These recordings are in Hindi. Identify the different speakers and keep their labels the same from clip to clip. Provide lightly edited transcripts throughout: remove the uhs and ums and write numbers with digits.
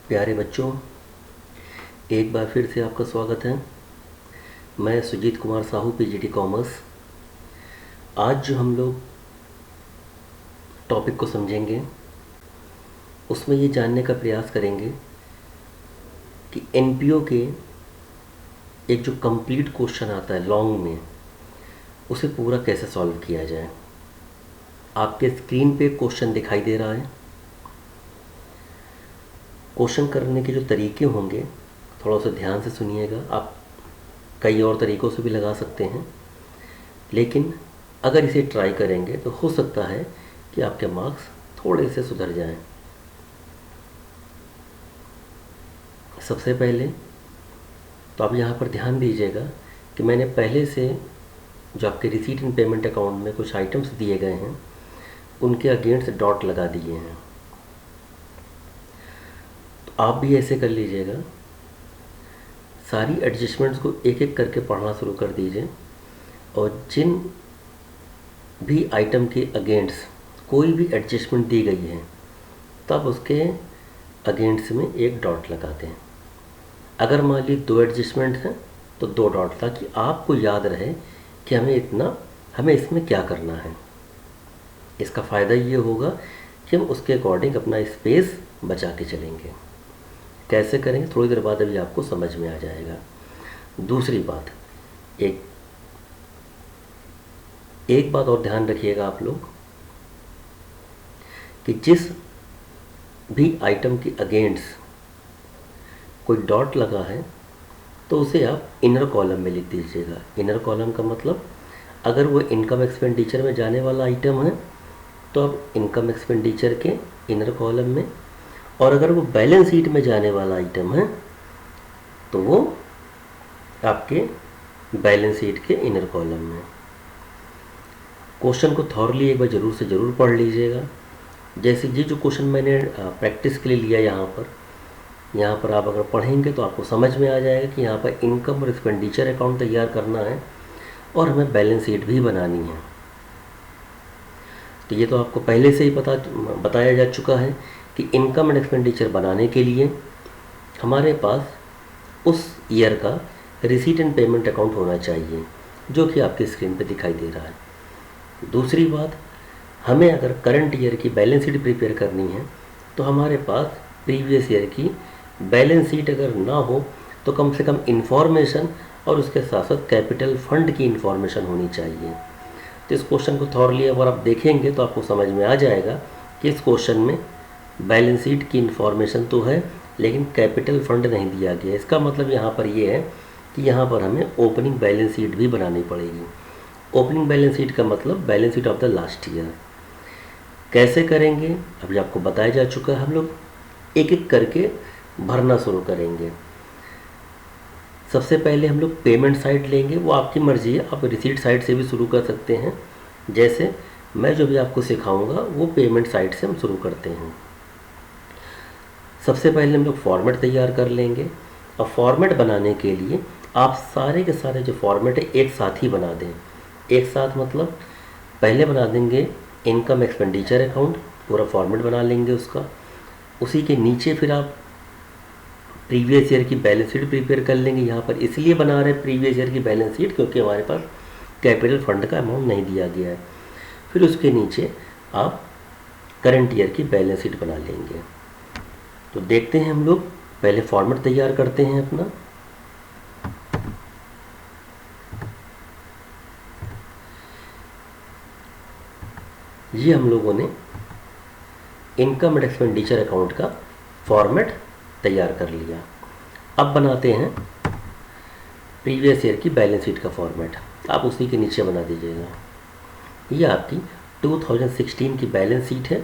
Speaker 1: प्यारे बच्चों, एक बार फिर से आपका स्वागत है। मैं सुजीत कुमार साहू, पीजीटी कॉमर्स। आज जो हम लोग टॉपिक को समझेंगे उसमें ये जानने का प्रयास करेंगे कि एनपीओ के एक जो कंप्लीट क्वेश्चन आता है लॉन्ग में, उसे पूरा कैसे सॉल्व किया जाए। आपके स्क्रीन पे क्वेश्चन दिखाई दे रहा है। क्वेश्चन करने के जो तरीके होंगे थोड़ा सा ध्यान से सुनिएगा। आप कई और तरीक़ों से भी लगा सकते हैं, लेकिन अगर इसे ट्राई करेंगे तो हो सकता है कि आपके मार्क्स थोड़े से सुधर जाएं। सबसे पहले तो आप यहाँ पर ध्यान दीजिएगा कि मैंने पहले से जो आपके रिसीट एंड पेमेंट अकाउंट में कुछ आइटम्स दिए गए हैं उनके अगेंस्ट डॉट लगा दिए हैं। तो आप भी ऐसे कर लीजिएगा। सारी एडजस्टमेंट्स को एक एक करके पढ़ना शुरू कर दीजिए और जिन भी आइटम के अगेंस्ट कोई भी एडजस्टमेंट दी गई है तब उसके अगेंस्ट में एक डॉट लगाते हैं। अगर मान ली 2 एडजस्टमेंट हैं तो 2 डॉट, ताकि आपको याद रहे कि हमें इसमें क्या करना है। इसका फ़ायदा ये होगा कि हम उसके अकॉर्डिंग अपना स्पेस बचा के चलेंगे। कैसे करेंगे थोड़ी देर बाद अभी आपको समझ में आ जाएगा। दूसरी बात, एक बात और ध्यान रखिएगा आप लोग कि जिस भी आइटम के अगेंस्ट कोई डॉट लगा है तो उसे आप इनर कॉलम में लिख दीजिएगा। इनर कॉलम का मतलब, अगर वो इनकम एक्सपेंडिचर में जाने वाला आइटम है तो आप इनकम एक्सपेंडिचर के इनर कॉलम में, और अगर वो बैलेंस शीट में जाने वाला आइटम है तो वो आपके बैलेंस शीट के इनर कॉलम में। क्वेश्चन को थॉरली एक बार ज़रूर से ज़रूर पढ़ लीजिएगा। जैसे ये जो क्वेश्चन मैंने प्रैक्टिस के लिए लिया यहाँ पर आप अगर पढ़ेंगे तो आपको समझ में आ जाएगा कि यहाँ पर इनकम और एक्सपेंडिचर अकाउंट तैयार करना है और हमें बैलेंस शीट भी बनानी है। तो ये तो आपको पहले से ही बताया जा चुका है कि इनकम एंड एक्सपेंडिचर बनाने के लिए हमारे पास उस ईयर का रिसीट एंड पेमेंट अकाउंट होना चाहिए, जो कि आपकी स्क्रीन पे दिखाई दे रहा है। दूसरी बात, हमें अगर करंट ईयर की बैलेंस शीट प्रिपेयर करनी है तो हमारे पास प्रीवियस ईयर की बैलेंस शीट अगर ना हो तो कम से कम इन्फॉर्मेशन और उसके साथ साथ कैपिटल फंड की इन्फॉर्मेशन होनी चाहिए। तो इस क्वेश्चन को थॉरली अगर आप देखेंगे तो आपको समझ में आ जाएगा कि इस क्वेश्चन में बैलेंस शीट की इन्फॉर्मेशन तो है लेकिन कैपिटल फंड नहीं दिया गया। इसका मतलब यहाँ पर ये है कि यहाँ पर हमें ओपनिंग बैलेंस शीट भी बनानी पड़ेगी। ओपनिंग बैलेंस शीट का मतलब balance sheet of the last year. कैसे करेंगे अभी आपको बताया जा चुका है। हम लोग एक एक करके भरना शुरू करेंगे। सबसे पहले हम लोग पेमेंट साइड लेंगे, वो आपकी मर्ज़ी है, आप रिसीट साइड से भी शुरू कर सकते हैं। जैसे मैं जो भी आपको सिखाऊंगा वो पेमेंट साइड से हम शुरू करते हैं। सबसे पहले हम लोग फॉर्मेट तैयार कर लेंगे। और फॉर्मेट बनाने के लिए आप सारे के सारे जो फॉर्मेट है एक साथ ही बना दें। एक साथ मतलब पहले बना देंगे इनकम एक्सपेंडिचर अकाउंट, पूरा फॉर्मेट बना लेंगे उसका। उसी के नीचे फिर आप प्रीवियस ईयर की बैलेंस शीट प्रिपेयर कर लेंगे। यहाँ पर इसलिए बना रहे प्रीवियस ईयर की बैलेंस शीट क्योंकि हमारे पास कैपिटल फंड का अमाउंट नहीं दिया गया है। फिर उसके नीचे आप करंट ईयर की बैलेंस शीट बना लेंगे। तो देखते हैं हम लोग पहले फॉर्मेट तैयार करते हैं अपना। ये हम लोगों ने इनकम एंड एक्सपेंडिचर अकाउंट का फॉर्मेट तैयार कर लिया। अब बनाते हैं प्रीवियस ईयर की बैलेंस शीट का फॉर्मेट। आप उसी के नीचे बना दीजिएगा। ये आपकी 2016 की बैलेंस शीट है,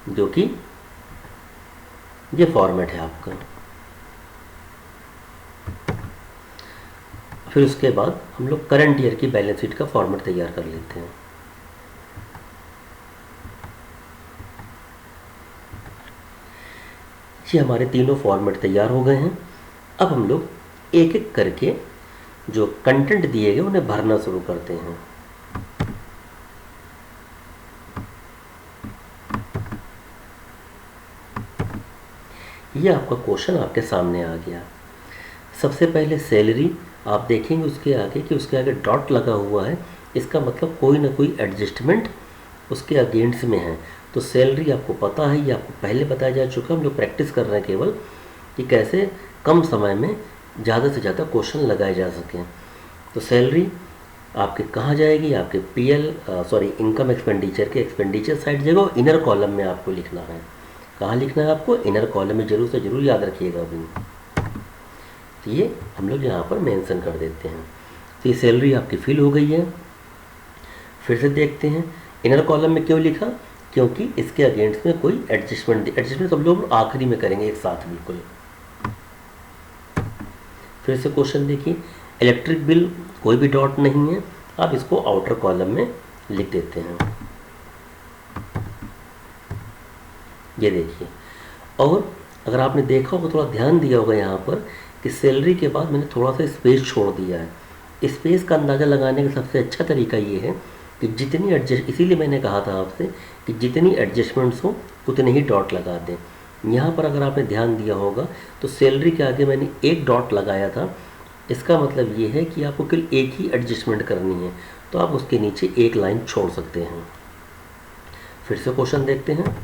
Speaker 1: जो कि ये फॉर्मेट है आपका। फिर उसके बाद हम लोग करंट ईयर की बैलेंस शीट का फॉर्मेट तैयार कर लेते हैं। ये हमारे तीनों फॉर्मेट तैयार हो गए हैं। अब हम लोग एक एक करके जो कंटेंट दिए गए उन्हें भरना शुरू करते हैं। ये आपका क्वेश्चन आपके सामने आ गया। सबसे पहले सैलरी आप देखेंगे उसके आगे कि उसके आगे डॉट लगा हुआ है, इसका मतलब कोई ना कोई एडजस्टमेंट उसके अगेंस्ट में है। तो सैलरी आपको पता है, ये आपको पहले बताया जा चुका, हम लोग प्रैक्टिस कर रहे हैं केवल कि कैसे कम समय में ज़्यादा से ज़्यादा क्वेश्चन लगाए जा सकें। तो सैलरी आपके कहाँ जाएगी, आपके इनकम एक्सपेंडिचर के एक्सपेंडिचर साइड जगह और इनर कॉलम में आपको लिखना है। कहाँ लिखना है आपको, इनर कॉलम में जरूर से जरूर याद रखिएगा अभी। तो ये हम लोग यहाँ पर मेंशन कर देते हैं। तो ये सैलरी आपकी फिल हो गई है। फिर से देखते हैं इनर कॉलम में क्यों लिखा, क्योंकि इसके अगेंस्ट में कोई एडजस्टमेंट सब लोग आखिरी में करेंगे एक साथ बिल्कुल। फिर से क्वेश्चन देखिए, इलेक्ट्रिक बिल कोई भी डॉट नहीं है, आप इसको आउटर कॉलम में लिख देते हैं। ये देखिए, और अगर आपने देखा होगा, थोड़ा ध्यान दिया होगा यहाँ पर कि सैलरी के बाद मैंने थोड़ा सा स्पेस छोड़ दिया है। स्पेस का अंदाज़ा लगाने का सबसे अच्छा तरीका ये है कि जितनी इसीलिए मैंने कहा था आपसे कि जितनी एडजस्टमेंट्स हो उतने ही डॉट लगा दें। यहाँ पर अगर आपने ध्यान दिया होगा तो सैलरी के आगे मैंने एक डॉट लगाया था, इसका मतलब ये है कि आपको केवल एक ही एडजस्टमेंट करनी है, तो आप उसके नीचे एक लाइन छोड़ सकते हैं। फिर से क्वेश्चन देखते हैं।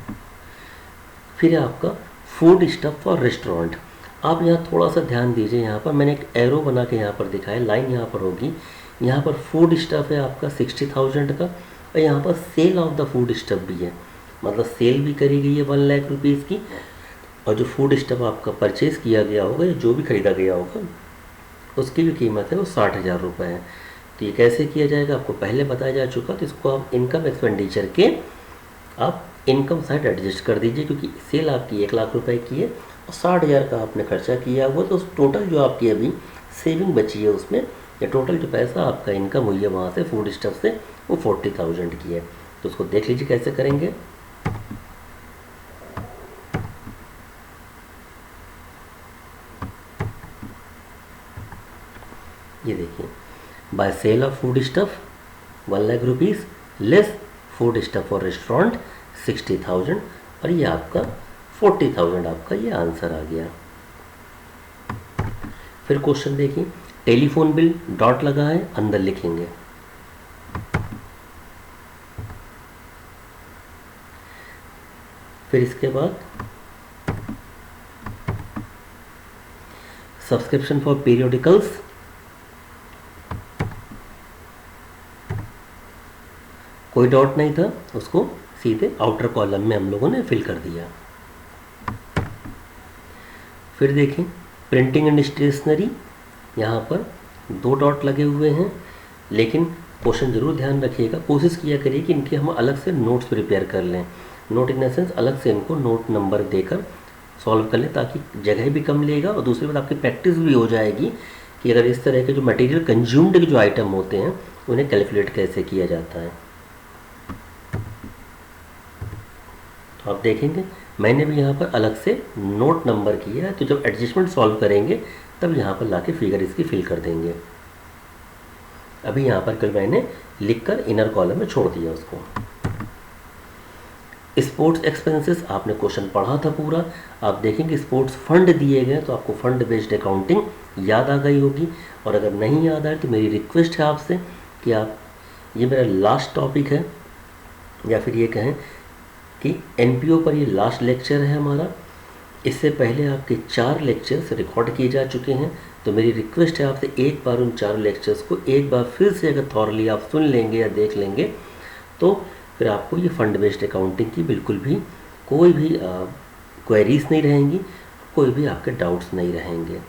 Speaker 1: फिर है आपका फूड स्टफ फॉर रेस्टोरेंट। आप यहाँ थोड़ा सा ध्यान दीजिए, यहाँ पर मैंने एक एरो बना के यहाँ पर दिखाया, लाइन यहाँ पर होगी। यहाँ पर फूड स्टफ है आपका 60,000 का, और यहाँ पर sale of the food stuff भी है, मतलब सेल भी करी गई है 1 लाख रुपीज़ की, और जो फूड स्टफ आपका परचेज़ किया गया होगा या जो भी खरीदा गया होगा उसकी भी कीमत है वो 60,000 रुपये है। तो ये कैसे किया जाएगा आपको पहले बताया जा चुका, तो इसको आप इनकम एक्सपेंडिचर के आप इनकम साइड एडजस्ट कर दीजिए, क्योंकि सेल आपकी 1 लाख रुपए की है और 60,000 का आपने खर्चा किया हुआ, तो उस टोटल जो आपकी अभी सेविंग बची है उसमें, या टोटल जो पैसा आपका इनकम हुई है वहाँ से फूड स्टफ से, वो 40,000 की है। तो उसको देख लीजिए कैसे करेंगे। ये देखिए, by sale of food stuff 1 lakh rupees less food stuff for restaurant 60,000, और ये आपका 40,000 आपका ये आंसर आ गया। फिर क्वेश्चन देखिए, टेलीफोन बिल डॉट लगा है, अंदर लिखेंगे। फिर इसके बाद सब्सक्रिप्शन फॉर पीरियोडिकल्स, कोई डॉट नहीं था, उसको सीधे आउटर कॉलम में हम लोगों ने फिल कर दिया। फिर देखें प्रिंटिंग एंड स्टेशनरी, यहाँ पर 2 डॉट लगे हुए हैं, लेकिन क्वेश्चन जरूर ध्यान रखिएगा, कोशिश किया करिए कि इनके हम अलग से नोट्स प्रिपेयर कर लें। नोट इन द सेंस अलग से इनको नोट नंबर देकर सॉल्व कर लें, ताकि जगह भी कम लेगा और दूसरी बात आपकी प्रैक्टिस भी हो जाएगी कि अगर इस तरह के जो मटेरियल कंज्यूम्ड के जो आइटम होते हैं उन्हें कैलकुलेट कैसे किया जाता है। तो आप देखेंगे मैंने भी यहाँ पर अलग से नोट नंबर किया है, तो जब एडजस्टमेंट सॉल्व करेंगे तब यहाँ पर लाके फिगर इसकी फिल कर देंगे। अभी यहाँ पर कल मैंने लिखकर इनर कॉलम में छोड़ दिया उसको। स्पोर्ट्स एक्सपेंसेस आपने क्वेश्चन पढ़ा था पूरा, आप देखेंगे स्पोर्ट्स फंड दिए गए, तो आपको फंड बेस्ड अकाउंटिंग याद आ गई होगी, और अगर नहीं याद आए तो मेरी रिक्वेस्ट है आपसे कि आप, ये मेरा लास्ट टॉपिक है, या फिर ये कहें कि एनपीओ पर ये लास्ट लेक्चर है हमारा। इससे पहले आपके 4 लेक्चर्स रिकॉर्ड किए जा चुके हैं, तो मेरी रिक्वेस्ट है आपसे एक बार उन 4 लेक्चर्स को एक बार फिर से अगर थॉरली आप सुन लेंगे या देख लेंगे, तो फिर आपको ये फंड बेस्ड अकाउंटिंग की बिल्कुल भी कोई भी क्वेरीज नहीं रहेंगी, कोई भी आपके डाउट्स नहीं रहेंगे।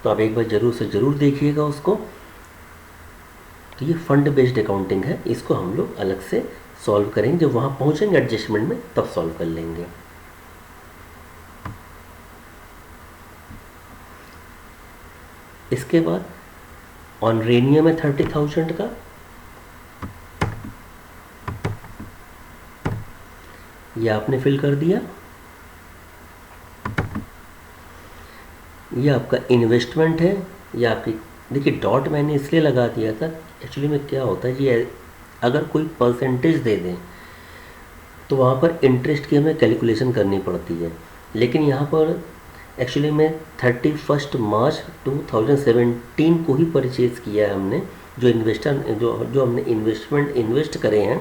Speaker 1: तो आप एक बार ज़रूर से ज़रूर देखिएगा उसको। तो ये फंड बेस्ड अकाउंटिंग है, इसको हम लोग अलग से सॉल्व करेंगे, जब वहाँ पहुँचेंगे एडजस्टमेंट में तब सॉल्व कर लेंगे। इसके बाद ऑन रेनियम है 30,000 का, ये आपने फिल कर दिया। ये आपका इन्वेस्टमेंट है, ये आपकी, देखिए डॉट मैंने इसलिए लगा दिया था, एक्चुअली में क्या होता है ये, अगर कोई परसेंटेज दे दें तो वहाँ पर इंटरेस्ट की हमें कैलकुलेशन करनी पड़ती है, लेकिन यहाँ पर एक्चुअली में 31 मार्च 2017 को ही परचेज़ किया है हमने, जो जो हमने इन्वेस्ट करे हैं,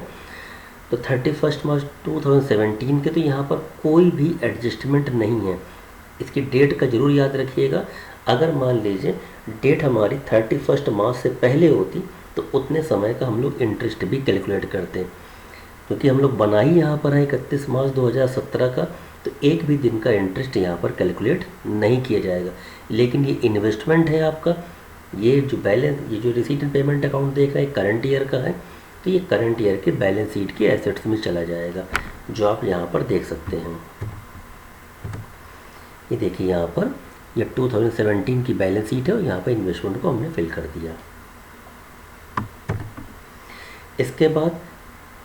Speaker 1: तो 31 मार्च 2017 के, तो यहाँ पर कोई भी एडजस्टमेंट नहीं है। इसकी डेट का ज़रूर याद रखिएगा। अगर मान लीजिए डेट हमारी 31 मार्च से पहले होती तो उतने समय का हम लोग इंटरेस्ट भी कैलकुलेट करते, क्योंकि हम लोग बना ही यहाँ पर है 31 मार्च 2017 का, तो एक भी दिन का इंटरेस्ट यहाँ पर कैलकुलेट नहीं किया जाएगा। लेकिन ये इन्वेस्टमेंट है आपका, ये जो रिसीट एंड पेमेंट अकाउंट देख रहे हैं करंट ईयर का है, तो ये करंट ईयर के बैलेंस शीट के एसेट्स में चला जाएगा, जो आप यहाँ पर देख सकते हैं। ये देखिए यहाँ पर ये 2017 की बैलेंस शीट है और यहाँ पर इन्वेस्टमेंट को हमने फिल कर दिया। इसके बाद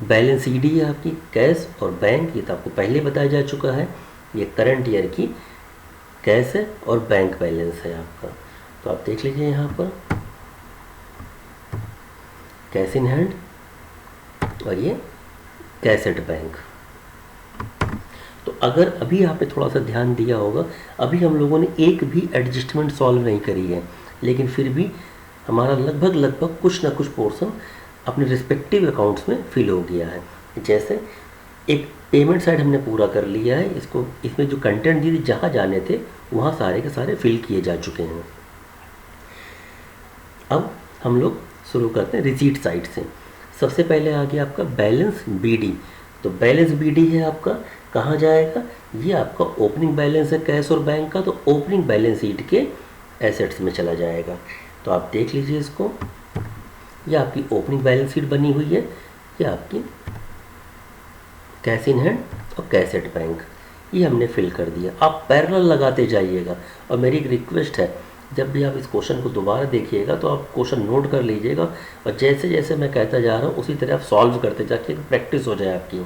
Speaker 1: बैलेंस शीट है आपकी कैश और बैंक, ये तो आपको पहले बताया जा चुका है। ये करंट ईयर की कैश है और बैंक बैलेंस है आपका, तो आप देख लीजिए यहाँ पर कैश इन हैंड और ये कैश एट बैंक। तो अगर अभी आपने थोड़ा सा ध्यान दिया होगा, अभी हम लोगों ने एक भी एडजस्टमेंट सॉल्व नहीं करी है, लेकिन फिर भी हमारा लगभग कुछ ना कुछ पोर्शन अपने रिस्पेक्टिव अकाउंट्स में फिल हो गया है। जैसे एक पेमेंट साइड हमने पूरा कर लिया है, इसमें जो कंटेंट दिए जहाँ जाने थे वहाँ सारे के सारे फिल किए जा चुके हैं। अब हम लोग शुरू करते हैं रिसीट साइड से। सबसे पहले आ गया आपका बैलेंस बीडी। तो बैलेंस बीडी है आपका, कहाँ जाएगा? ये आपका ओपनिंग बैलेंस है कैश और बैंक का, तो ओपनिंग बैलेंस शीट के एसेट्स में चला जाएगा। तो आप देख लीजिए इसको, ये आपकी ओपनिंग बैलेंस शीट बनी हुई है, ये आपकी कैश इन हैंड और कैश एट बैंक, ये हमने फिल कर दिया। आप पैरेलल लगाते जाइएगा, और मेरी एक रिक्वेस्ट है, जब भी आप इस क्वेश्चन को दोबारा देखिएगा तो आप क्वेश्चन नोट कर लीजिएगा, और जैसे जैसे मैं कहता जा रहा हूँ उसी तरह आप सॉल्व करते जाके प्रैक्टिस हो जाए आपकी।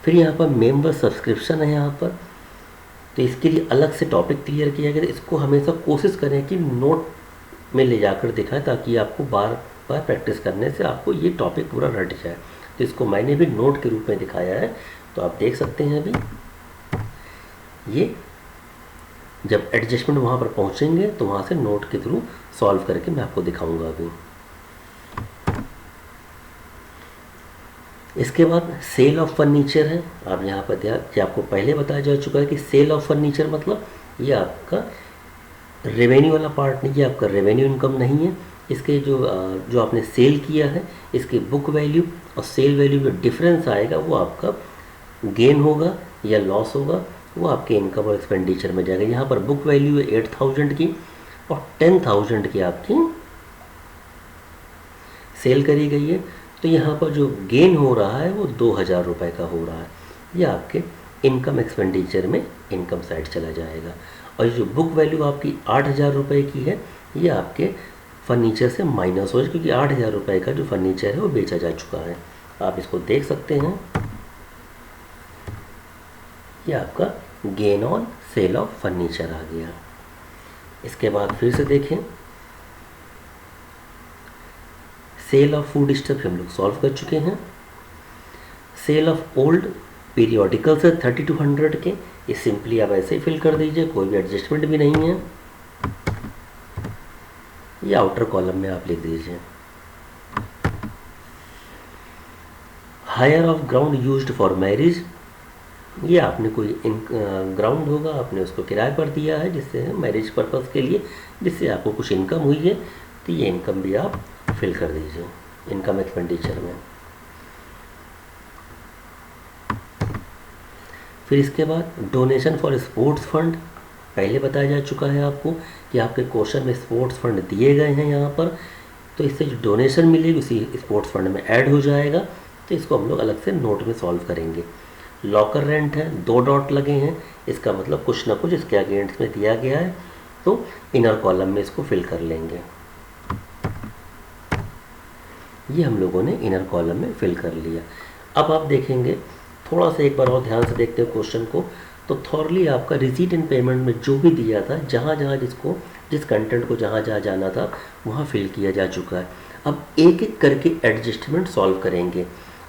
Speaker 1: फिर यहाँ पर मेंबर सब्सक्रिप्शन है यहाँ पर, तो इसके लिए अलग से टॉपिक क्लियर किया गया। इसको हमेशा कोशिश करें कि नोट में ले जाकर दिखाएं, ताकि आपको बार बार प्रैक्टिस करने से आपको ये टॉपिक पूरा रट जाए। तो इसको मैंने भी नोट के रूप में दिखाया है, तो आप देख सकते हैं। अभी ये जब एडजस्टमेंट वहाँ पर पहुँचेंगे तो वहाँ से नोट के थ्रू सॉल्व करके मैं आपको दिखाऊंगा अभी। इसके बाद सेल ऑफ फर्नीचर है। आप यहाँ पर ध्यान, आपको पहले बताया जा चुका है कि सेल ऑफ फर्नीचर मतलब ये आपका रेवेन्यू वाला पार्ट नहीं, ये आपका रेवेन्यू इनकम नहीं है। इसके जो आपने सेल किया है, इसकी बुक वैल्यू और सेल वैल्यू में डिफरेंस आएगा, वो आपका गेन होगा या लॉस होगा, वो आपके इनकम और एक्सपेंडिचर में जाएगा। यहाँ पर बुक वैल्यू है 8000 की और 10000 की आपकी सेल करी गई है, तो यहाँ पर जो गेन हो रहा है वो 2000 रुपये का हो रहा है। ये आपके इनकम एक्सपेंडिचर में इनकम साइड चला जाएगा। और जो बुक वैल्यू आपकी 8000 रुपये की है, ये आपके फर्नीचर से माइनस हो जाए, क्योंकि 8000 रुपये का जो फर्नीचर है वो बेचा जा चुका है। आप इसको देख सकते हैं, ये आपका gain on sale of furniture आ गया। इसके बाद फिर से देखें, सेल ऑफ फूड स्टफ हम लोग सॉल्व कर चुके हैं। सेल ऑफ ओल्ड पीरियोडिकल्स है 3200 के, ये सिंपली आप ऐसे ही फिल कर दीजिए, कोई भी एडजस्टमेंट भी नहीं है। ये आउटर कॉलम में आप लिख दीजिए। Hire of ground used for marriage, ये आपने कोई ग्राउंड होगा, आपने उसको किराए पर दिया है जिससे मैरिज पर्पज़ के लिए, जिससे आपको कुछ इनकम हुई है, तो ये इनकम भी आप फिल कर दीजिए इनकम एक्सपेंडिचर में। फिर इसके बाद डोनेशन फॉर स्पोर्ट्स फंड, पहले बताया जा चुका है आपको कि आपके क्वेश्चन में स्पोर्ट्स फंड दिए गए हैं यहाँ पर, तो इससे जो डोनेशन मिलेगी उसी स्पोर्ट्स फंड में ऐड हो जाएगा, तो इसको हम लोग अलग से नोट में सॉल्व करेंगे। लॉकर रेंट है, 2 डॉट लगे हैं, इसका मतलब कुछ ना कुछ इसके अगेंस्ट में दिया गया है, तो इनर कॉलम में इसको फिल कर लेंगे। ये हम लोगों ने इनर कॉलम में फिल कर लिया। अब आप देखेंगे, थोड़ा सा एक बार और ध्यान से देखते हैं क्वेश्चन को, तो थॉरली आपका रिसीट एंड पेमेंट में जो भी दिया था, जहाँ जहाँ जिस कंटेंट को जहाँ जहाँ जाना था वहाँ फिल किया जा चुका है। अब एक एक करके एडजस्टमेंट सॉल्व करेंगे,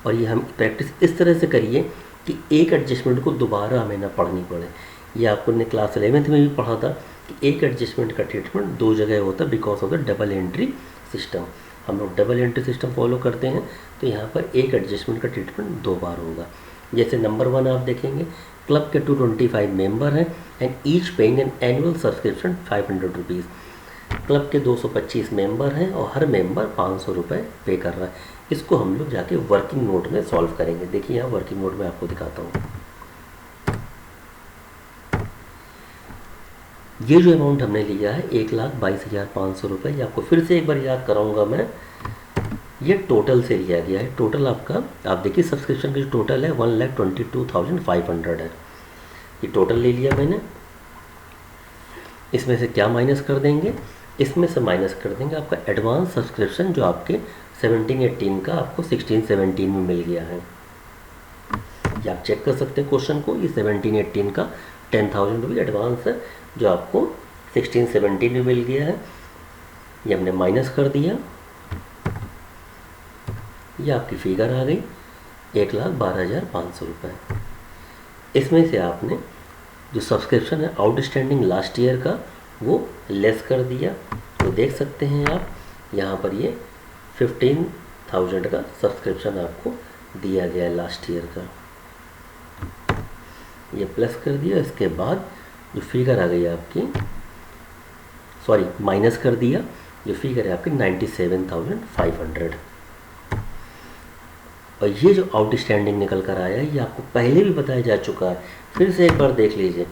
Speaker 1: और ये हम प्रैक्टिस इस तरह से करिए कि एक एडजस्टमेंट को दोबारा हमें ना पढ़नी पड़े। ये आपको ने क्लास 11th में भी पढ़ा था कि एक एडजस्टमेंट का ट्रीटमेंट दो जगह होता है because of the double entry system. हम लोग डबल एंट्री सिस्टम फॉलो करते हैं, तो यहाँ पर एक एडजस्टमेंट का ट्रीटमेंट दो बार होगा। जैसे नंबर 1 आप देखेंगे, क्लब के 225 मेंबर हैं and each paying an annual subscription 500 rupees. Club के 225 मेंबर हैं और हर मेंबर 500 रुपये पे कर रहा है। इसको हम लोग जाके वर्किंग नोट में सॉल्व करेंगे। देखिए यहाँ वर्किंग नोट में आपको दिखाता हूँ। ये जो अमाउंट हमने लिया है 1,22,500 रुपये, ये आपको फिर से एक बार याद कराऊंगा मैं, ये टोटल से लिया गया है। टोटल आपका आप देखिए सब्सक्रिप्शन की जो टोटल है 1,22,500 है। ये टोटल ले लिया मैंने। इसमें से क्या माइनस कर देंगे, इसमें से माइनस कर देंगे आपका एडवांस सब्सक्रिप्शन जो आपके 17-18 का आपको 16-17 में मिल गया है। ये आप चेक कर सकते हैं क्वेश्चन को। ये 17-18 का 10,000 रुपये एडवांस है जो आपको 16-17 में मिल गया है। ये हमने माइनस कर दिया, ये आपकी फिगर आ गई 1,12,500 रुपये। इसमें से आपने जो सब्सक्रिप्शन है आउटस्टैंडिंग लास्ट ईयर का वो लेस कर दिया। तो देख सकते हैं आप यहाँ पर ये 15,000 का सब्सक्रिप्शन आपको दिया गया है लास्ट ईयर का। ये प्लस कर दिया, इसके बाद जो फिगर आ गई आपकी, सॉरी माइनस कर दिया, जो फिगर है आपकी 97,500। और ये जो आउटस्टैंडिंग निकल कर आया है ये आपको पहले भी बताया जा चुका है, फिर से एक बार देख लीजिए।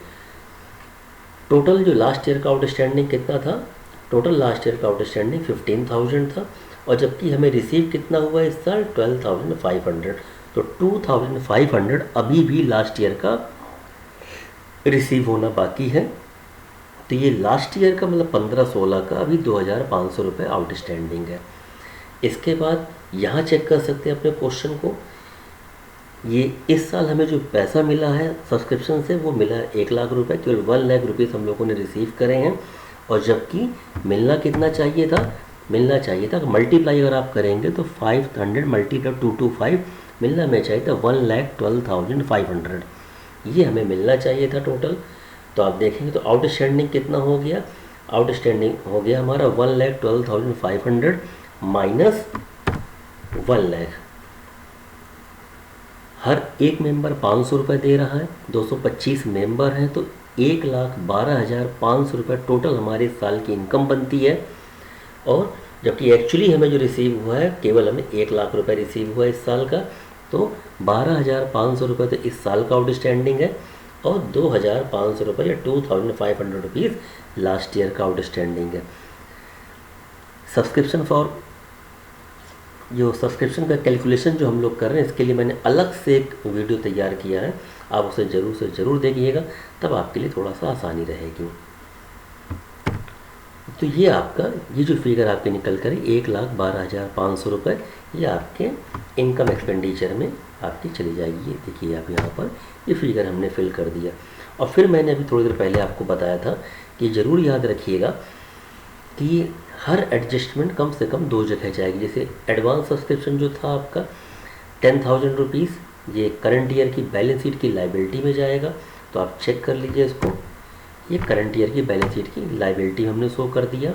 Speaker 1: टोटल जो लास्ट ईयर का आउटस्टैंडिंग कितना था, टोटल लास्ट ईयर का आउटस्टैंडिंग 15,000 था और जबकि हमें रिसीव कितना हुआ इस साल 12,500। तो 2,500 अभी भी लास्ट ईयर का रिसीव होना बाकी है। तो ये लास्ट ईयर का मतलब 15-16 का अभी 2,500 रुपये आउटस्टैंडिंग है। इसके बाद यहाँ चेक कर सकते हैं अपने क्वेश्चन को। ये इस साल हमें जो पैसा मिला है सब्सक्रिप्शन से वो मिला है 1 लाख रुपये, केवल 1 लाख रुपीज़ हम लोगों ने रिसीव करे हैं। और जबकि मिलना कितना चाहिए था, मिलना चाहिए था मल्टीप्लाई अगर आप करेंगे तो 500 मल्टीप्लाई 225 मिलना हमें चाहिए था 1,12,500। ये हमें मिलना चाहिए था टोटल। तो आप देखेंगे तो आउटस्टैंडिंग कितना हो गया, आउटस्टैंडिंग हो गया हमारा 1,12,500 माइनस 1 लाख। हर एक मेंबर 500 रुपये दे रहा है, 225 मेंबर हैं तो 1,12,500 रुपये टोटल हमारे साल की इनकम बनती है। और जबकि एक्चुअली हमें जो रिसीव हुआ है केवल हमें 1 लाख रुपये रिसीव हुआ है इस साल का। तो 12,500 रुपये तो इस साल का आउटस्टैंडिंग है और 2,500 रुपये या 2,500 रुपीज़ लास्ट ईयर का आउटस्टैंडिंग है। सब्सक्रिप्शन फॉर जो सब्सक्रिप्शन का कैलकुलेशन जो हम लोग कर रहे हैं इसके लिए मैंने अलग से एक वीडियो तैयार किया है, आप उसे ज़रूर से ज़रूर देखिएगा, तब आपके लिए थोड़ा सा आसानी रहेगी। तो ये आपका ये जो फिगर आपके निकल कर 1,12,500 रुपये ये आपके इनकम एक्सपेंडिचर में आपकी चली जाएगी। ये देखिए आप यहाँ पर ये फिगर हमने फिल कर दिया। और फिर मैंने अभी थोड़ी देर पहले आपको बताया था कि ज़रूर याद रखिएगा कि हर एडजस्टमेंट कम से कम 2 जगह जाएगी। जैसे एडवांस सब्सक्रिप्शन जो था आपका 10,000 रुपीज़, ये करंट ईयर की बैलेंस शीट की लाइबिलिटी में जाएगा। तो आप चेक कर लीजिए इसको, ये करंट ईयर की बैलेंस शीट की लाइबिलिटी हमने शो कर दिया।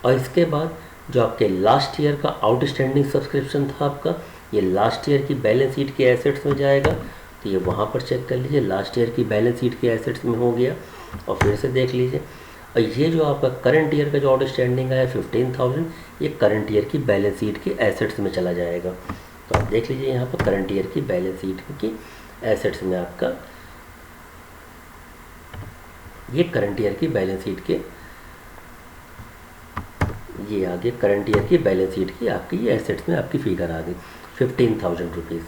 Speaker 1: और इसके बाद जो आपके लास्ट ईयर का आउटस्टैंडिंग सब्सक्रिप्शन था आपका, ये लास्ट ईयर की बैलेंस शीट के एसेट्स में जाएगा। तो ये वहाँ पर चेक कर लीजिए, लास्ट ईयर की बैलेंस शीट के एसेट्स में हो गया। और फिर से देख लीजिए, और ये जो आपका करंट ईयर का जो आउटस्टैंडिंग आया 15,000, ये करंट ईयर की बैलेंस शीट के एसेट्स में चला जाएगा। तो आप देख लीजिए यहाँ पर करंट ईयर की बैलेंस शीट की एसेट्स में आपका ये करंट ईयर की बैलेंस शीट के ये आगे करंट ईयर की बैलेंस शीट की आपकी ये एसेट्स में आपकी फिगर आ गई 15,000 रुपीज़।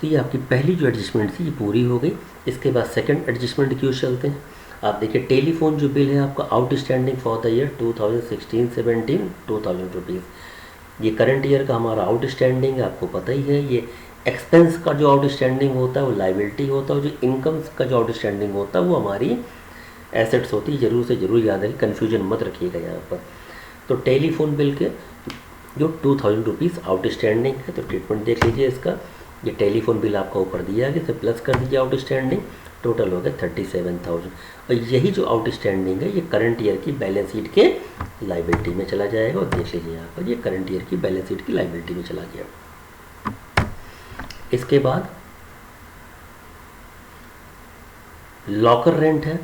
Speaker 1: तो ये आपकी पहली जो एडजस्टमेंट थी ये पूरी हो गई। इसके बाद सेकंड एडजस्टमेंट की ओर चलते हैं। आप देखिए टेलीफोन जो बिल है आपका outstanding for the year 2016-17 2,000 rupees. ये करंट ईयर का हमारा आउटस्टैंडिंग है, आपको पता ही है। ये एक्सपेंस का जो आउटस्टैंडिंग होता है वो लाइबिलिटी होता है, जो इनकम्स का जो आउटस्टैंडिंग होता है वो हमारी एसेट्स होती है। ज़रूर से ज़रूर याद है, कन्फ्यूजन मत रखिएगा यहाँ पर। तो टेलीफोन बिल के जो 2000 रुपीज़ आउटस्टैंडिंग है। तो ट्रीटमेंट देख लीजिए इसका। ये टेलीफोन बिल आपका ऊपर दिया गया, इसे प्लस कर दीजिए आउटस्टैंडिंग, टोटल हो गया 37,000। और यही जो आउटस्टैंडिंग है ये करंट ईयर की बैलेंस शीट के लाइबिलिटी में चला जाएगा। और देख लीजिए यहाँ पर ये करंट ईयर की बैलेंस शीट की लाइबिलिटी में चला गया। इसके बाद लॉकर रेंट है,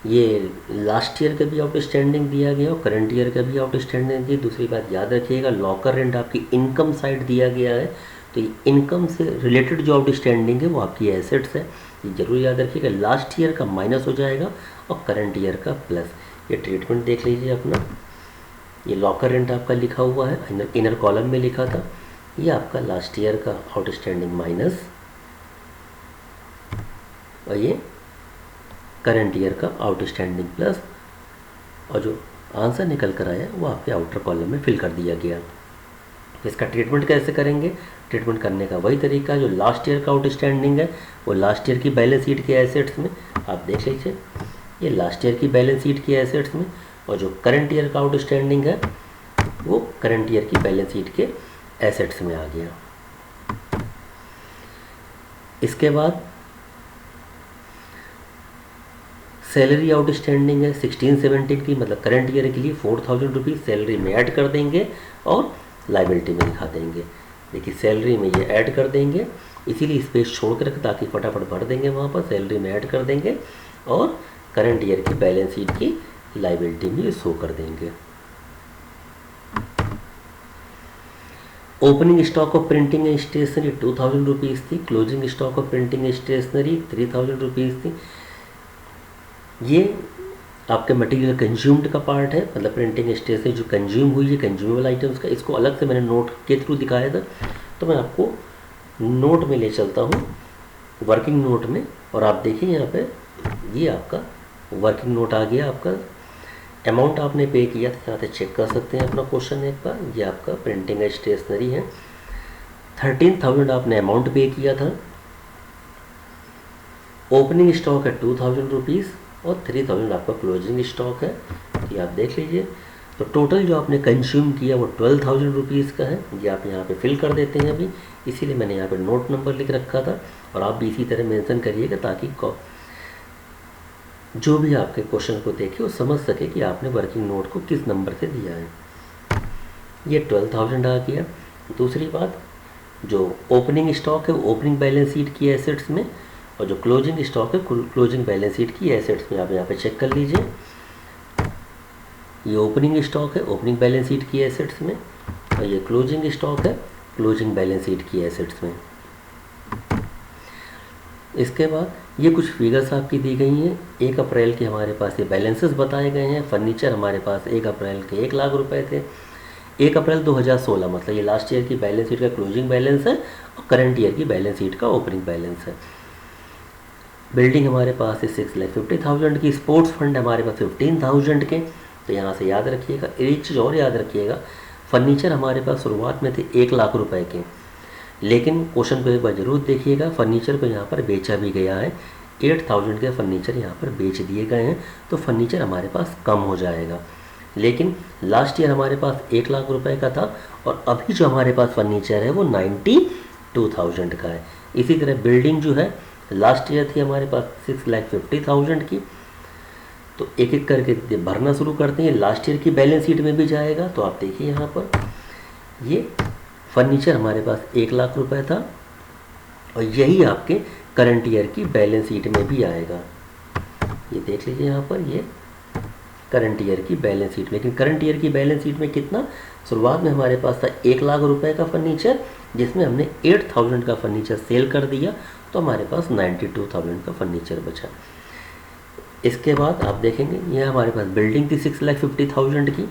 Speaker 1: ये लास्ट ईयर का भी आउटस्टैंडिंग दिया गया और करंट ईयर का भी आउटस्टैंडिंग दिया। दूसरी बात याद रखिएगा, लॉकर रेंट आपकी इनकम साइड दिया गया है, तो ये इनकम से रिलेटेड जो आउटस्टैंडिंग है वो आपकी एसेट्स है, ये जरूर याद रखिएगा। लास्ट ईयर का माइनस हो जाएगा और करंट ईयर का प्लस। ये ट्रीटमेंट देख लीजिए अपना। ये लॉकर रेंट आपका लिखा हुआ है, इनर कॉलम में लिखा था, ये आपका लास्ट ईयर का आउटस्टैंडिंग माइनस और ये करंट ईयर का आउटस्टैंडिंग प्लस, और जो आंसर निकल कर आया वो आपके आउटर कॉलम में फिल कर दिया गया। इसका ट्रीटमेंट कैसे करेंगे? ट्रीटमेंट करने का वही तरीका जो लास्ट ईयर का आउटस्टैंडिंग है वो लास्ट ईयर की बैलेंस शीट के एसेट्स में, आप देख लीजिए ये लास्ट ईयर की बैलेंस शीट की एसेट्स में, और जो करंट ईयर का आउटस्टैंडिंग है वो करंट ईयर की बैलेंस शीट के एसेट्स में आ गया। इसके बाद सैलरी आउटस्टैंडिंग है 16-17 की, मतलब करंट ईयर के लिए 4000 रुपीज़ सैलरी में ऐड कर देंगे और लाइबिलिटी में दिखा देंगे। देखिए सैलरी में ये ऐड कर देंगे, इसीलिए स्पेस छोड़ कर रखें ताकि फटाफट भर देंगे वहाँ पर, सैलरी में ऐड कर देंगे और करंट ईयर की बैलेंस शीट की लाइबिलिटी में ये शो कर देंगे। Opening stock of printing and stationery 2000 rupees थी, closing stock of printing and stationery 3000 rupees थी। ये आपके मटेरियल कंज्यूम्ड का पार्ट है, मतलब प्रिंटिंग स्टेशनरी जो कंज्यूम हुई है कंज्यूमेबल आइटम्स का, इसको अलग से मैंने नोट के थ्रू दिखाया था, तो मैं आपको नोट में ले चलता हूँ, वर्किंग नोट में। और आप देखिए यहाँ पे ये आपका वर्किंग नोट आ गया। आपका अमाउंट आपने पे किया था, यहाँ से चेक कर सकते हैं अपना क्वेश्चन एक बार। ये आपका प्रिंटिंग स्टेशनरी है, 13,000 आपने अमाउंट पे किया था। ओपनिंग स्टॉक है 2000 रुपीज़ और 3000 आपका क्लोजिंग स्टॉक है। तो ये आप देख लीजिए, तो टोटल जो आपने कंज्यूम किया वो 12,000 रुपीज़ का है। ये आप यहाँ पे फिल कर देते हैं अभी, इसीलिए मैंने यहाँ पे नोट नंबर लिख रखा था, और आप भी इसी तरह मेंशन करिएगा ताकि जो भी आपके क्वेश्चन को देखे वो समझ सके कि आपने वर्किंग नोट को किस नंबर से दिया है। ये 12,000 आ गया। दूसरी बात, जो ओपनिंग स्टॉक है वो ओपनिंग बैलेंस शीट की एसेट्स में, और जो क्लोजिंग स्टॉक है क्लोजिंग बैलेंस शीट की एसेट्स में। आप यहाँ पे चेक कर लीजिए, ये ओपनिंग स्टॉक है ओपनिंग बैलेंस शीट की एसेट्स में, और ये क्लोजिंग स्टॉक है क्लोजिंग बैलेंस शीट की एसेट्स में। इसके बाद ये कुछ फिगर्स आपकी दी गई हैं। 1 अप्रैल के हमारे पास ये बैलेंसेस बताए गए हैं। फर्नीचर हमारे पास 1 अप्रैल के 1 लाख रुपए थे। 1 अप्रैल 2016, मतलब ये लास्ट ईयर की बैलेंस शीट का क्लोजिंग बैलेंस है और करंट ईयर की बैलेंस शीट का ओपनिंग बैलेंस है। बिल्डिंग हमारे पास है 6,50,000 की। स्पोर्ट्स फंड हमारे पास 15,000 के। तो यहाँ से याद रखिएगा, एक चीज़ और याद रखिएगा, फर्नीचर हमारे पास शुरुआत में थे 1 लाख रुपए के, लेकिन क्वेश्चन को एक बार जरूर देखिएगा, फर्नीचर को यहाँ पर बेचा भी गया है। 8,000 के फर्नीचर यहाँ पर बेच दिए गए हैं, तो फर्नीचर हमारे पास कम हो जाएगा। लेकिन लास्ट ईयर हमारे पास 1 लाख रुपए का था, और अभी जो हमारे पास फर्नीचर है वो 92,000 का है। इसी तरह बिल्डिंग जो है लास्ट ईयर थी हमारे पास 6,50,000 की। तो एक एक करके भरना शुरू करते हैं, लास्ट ईयर की बैलेंस शीट में भी जाएगा। तो आप देखिए यहाँ पर ये फर्नीचर हमारे पास 1 लाख रुपए था, और यही आपके करंट ईयर की बैलेंस शीट में भी आएगा। ये देख लीजिए यहाँ पर, ये करंट ईयर की बैलेंस शीट। लेकिन करंट ईयर की बैलेंस शीट में कितना, शुरुआत में हमारे पास था 1 लाख रुपए का फर्नीचर, जिसमें हमने 8,000 का फर्नीचर सेल कर दिया, तो हमारे पास 92,000 का फर्नीचर बचा। इसके बाद आप देखेंगे ये हमारे पास बिल्डिंग थी 6,50,000 की।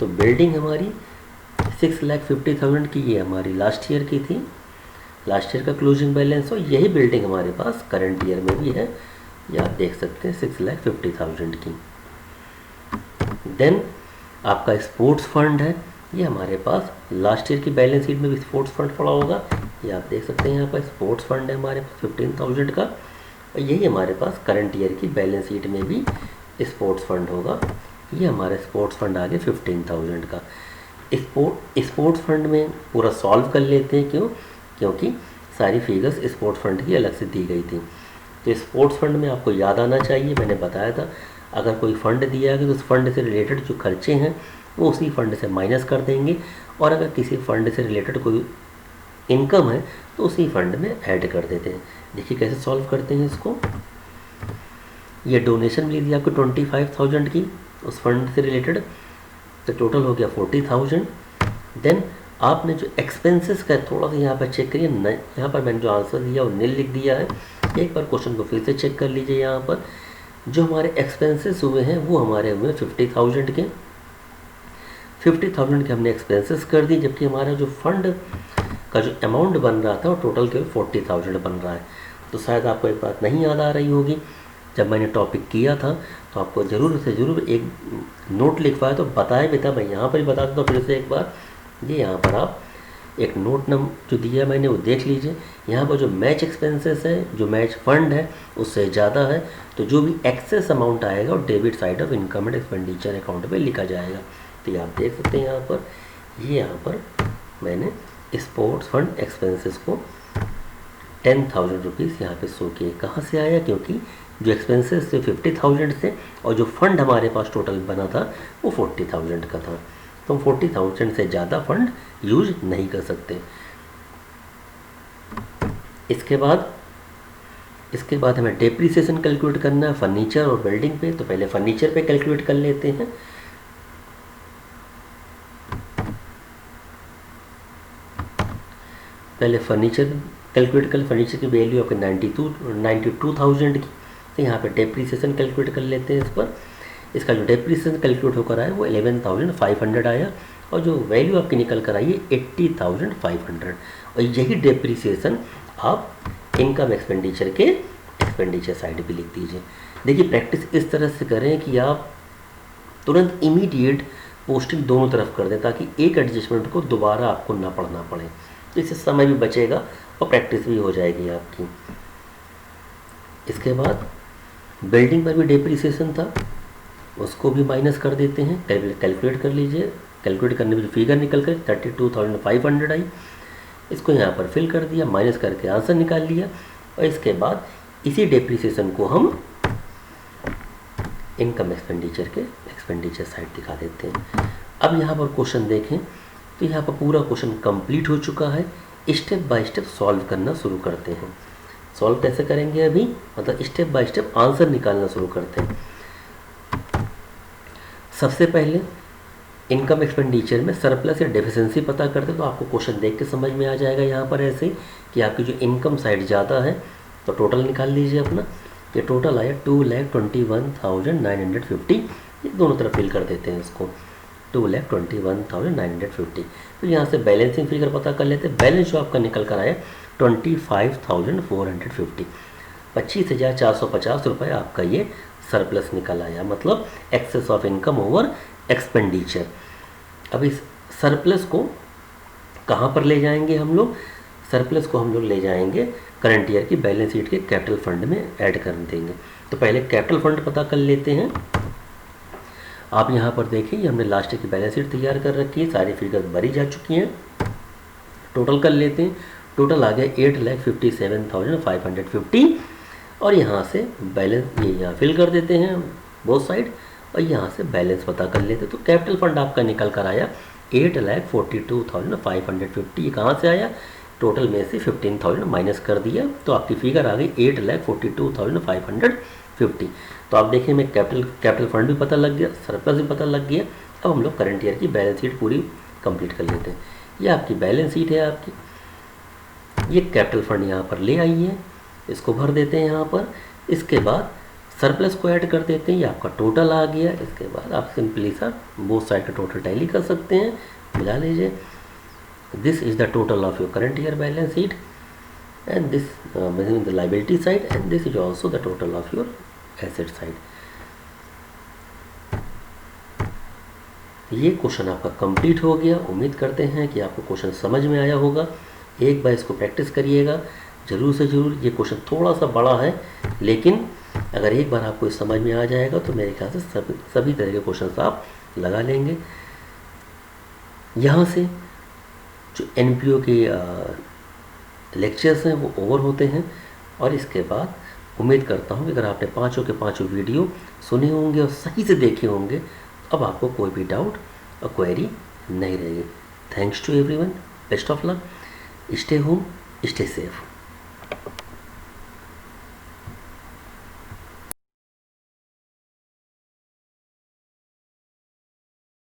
Speaker 1: तो बिल्डिंग हमारी 6,50,000 की, ये हमारी लास्ट ईयर की थी, लास्ट ईयर का क्लोजिंग बैलेंस हो। यही बिल्डिंग हमारे पास करंट ईयर में भी है, ये आप देख सकते हैं 6,50,000 की। देन आपका स्पोर्ट्स फंड है, ये हमारे पास लास्ट ईयर की बैलेंस शीट में भी स्पोर्ट्स फंड पड़ा होगा, ये आप देख सकते हैं यहाँ पर स्पोर्ट्स फंड है हमारे पास 15,000 का, और यही हमारे पास करंट ईयर की बैलेंस शीट में भी स्पोर्ट्स फंड होगा। ये हमारा स्पोर्ट्स फंड आ गया 15,000 का। स्पोर्ट्स फंड में पूरा सॉल्व कर लेते हैं। क्यों? क्योंकि सारी फिगर्स स्पोर्ट्स फंड की अलग से दी गई थी। तो स्पोर्ट्स फंड में आपको याद आना चाहिए, मैंने बताया था अगर कोई फ़ंड दिया गया तो उस फंड से रिलेटेड जो खर्चे हैं वो उसी फंड से माइनस कर देंगे, और अगर किसी फंड से रिलेटेड कोई इनकम है तो उसी फंड में ऐड कर देते हैं। देखिए कैसे सॉल्व करते हैं इसको। ये डोनेशन मिली थी आपको 25,000 की उस फंड से रिलेटेड, तो टोटल हो गया 40,000। देन आपने जो एक्सपेंसेस का थोड़ा सा यहाँ पर चेक करिए, यहाँ पर मैंने जो आंसर दिया वो नील लिख दिया है। एक बार क्वेश्चन को फिर से चेक कर लीजिए। यहाँ पर जो हमारे एक्सपेंसेस हुए हैं वो हमारे हुए 50,000 के। 50,000 के हमने एक्सपेंसेस कर दी, जबकि हमारा जो फंड का जो अमाउंट बन रहा था वो टोटल केवल 40,000 बन रहा है। तो शायद आपको एक बात नहीं याद आ रही होगी, जब मैंने टॉपिक किया था तो आपको ज़रूर से ज़रूर एक नोट लिखवाया तो बताया भी था। मैं यहाँ पर ही बता देता हूँ फिर से एक बार। ये यहाँ पर आप एक नोट नंबर जो दिया मैंने वो देख लीजिए। यहाँ पर जो मैच एक्सपेंसेस है, जो मैच फंड है उससे ज़्यादा है, तो जो भी एक्सेस अमाउंट आएगा वो debit side of income and expenditure account पे लिखा जाएगा। तो ये आप देख सकते हैं यहाँ पर, ये यहाँ पर मैंने स्पोर्ट्स फंड एक्सपेंसेस को 10,000 रुपीज़ यहाँ पे शो किए। कहाँ से आया? क्योंकि जो एक्सपेंसेस थे 50,000 से और जो फंड हमारे पास टोटल बना था वो 40,000 का था, तो हम 40,000 से ज़्यादा फंड यूज नहीं कर सकते। इसके बाद हमें डेप्रिसिएशन कैलकुलेट करना है फर्नीचर और बिल्डिंग पे। तो पहले फर्नीचर पे कैलकुलेट कर लेते हैं। पहले फर्नीचर कैलकुलेट कर, फर्नीचर की वैल्यू आपके 92,000 की। तो यहाँ पे डेप्रिसिएशन कैलकुलेट कर लेते हैं इस पर। इसका जो डेप्रिसिएशन कैलकुलेट होकर आया वो 11,500 आया, और जो वैल्यू आपकी निकल कर आई है 80,500। और यही डेप्रिसिएशन आप इनकम एक्सपेंडिचर के एक्सपेंडिचर साइड पे लिख दीजिए। देखिए प्रैक्टिस इस तरह से करें कि आप तुरंत इमीडिएट पोस्टिंग दोनों तरफ कर दें, ताकि एक एडजस्टमेंट को दोबारा आपको ना पढ़ना पड़े। तो इससे समय भी बचेगा और प्रैक्टिस भी हो जाएगी आपकी। इसके बाद बिल्डिंग पर भी डेप्रिसिएशन था, उसको भी माइनस कर देते हैं। कैलकुलेट कर लीजिए। कैलकुलेट करने में जो फिगर निकल कर 32,500 आई, इसको यहाँ पर फिल कर दिया, माइनस करके आंसर निकाल लिया। और इसके बाद इसी डेप्रिसिएशन को हम इनकम एक्सपेंडिचर के एक्सपेंडिचर साइड दिखा देते हैं। अब यहाँ पर क्वेश्चन देखें तो यहाँ पर पूरा क्वेश्चन कंप्लीट हो चुका है। स्टेप बाय स्टेप सॉल्व करना शुरू करते हैं। सॉल्व कैसे करेंगे अभी, मतलब स्टेप बाय स्टेप आंसर निकालना शुरू करते हैं। सबसे पहले इनकम एक्सपेंडिचर में सरप्लस या डेफिशिएंसी पता करते, तो आपको क्वेश्चन देख के समझ में आ जाएगा यहाँ पर ऐसे कि आपकी जो इनकम साइड ज़्यादा है तो टोटल निकाल लीजिए अपना। ये टोटल आया 2,21,950। ये दोनों तरफ फिल कर देते हैं इसको, 2,21,950। तो यहाँ से बैलेंसिंग फिगर पता कर लेते हैं। बैलेंस जो आपका निकल कर आया 25,450, 25,450 रुपये आपका ये सरप्लस निकल आया, मतलब excess of income over expenditure. अब इस सरप्लस को कहाँ पर ले जाएंगे हम लोग? सरप्लस को हम लोग ले जाएंगे करंट ईयर की बैलेंस शीट के कैपिटल फंड में ऐड कर देंगे। तो पहले कैपिटल फंड पता कर लेते हैं। आप यहाँ पर देखिए, हमने लास्ट की बैलेंस शीट तैयार कर रखी है, सारी फिगर भरी जा चुकी हैं। टोटल कर लेते हैं। टोटल आ गया 8,57,550, और यहाँ से बैलेंस ये यहाँ फिल कर देते हैं बोथ साइड, और यहाँ से बैलेंस पता कर लेते। तो कैपिटल फंड आपका निकल कर आया 8,42,550। ये कहाँ से आया? टोटल में से 15,000 माइनस कर दिया, तो आपकी फिगर आ गई 8,42,550। तो आप देखिए मैं कैपिटल फंड भी पता लग गया, सरप्लस भी पता लग गया। अब हम लोग करंट ईयर की बैलेंस शीट पूरी कंप्लीट कर लेते हैं। ये आपकी बैलेंस शीट है आपकी। ये कैपिटल फंड यहाँ पर ले आई है, इसको भर देते हैं यहाँ पर। इसके बाद सरप्लस को ऐड कर देते हैं, ये आपका टोटल आ गया। इसके बाद आप सिंपली सा बोथ साइड का टोटल टैली कर सकते हैं, मिला लीजिए। This is the total of your current year balance sheet, and this the liability side, and this is also the total of your asset side. ये क्वेश्चन आपका कंप्लीट हो गया। उम्मीद करते हैं कि आपको क्वेश्चन समझ में आया होगा। एक बार इसको प्रैक्टिस करिएगा ज़रूर से ज़रूर। ये क्वेश्चन थोड़ा सा बड़ा है, लेकिन अगर एक बार आपको समझ में आ जाएगा तो मेरे ख्याल से सभी तरह के क्वेश्चन आप लगा लेंगे। यहाँ से जो NPO के लेक्चर्स हैं वो ओवर होते हैं, और इसके बाद उम्मीद करता हूँ कि अगर आपने पाँचों के पाँचों वीडियो सुने होंगे और सही से देखे होंगे, अब आपको कोई भी डाउट और क्वेरी नहीं रहेगी। Thanks to everyone, best of luck, stay home, stay safe.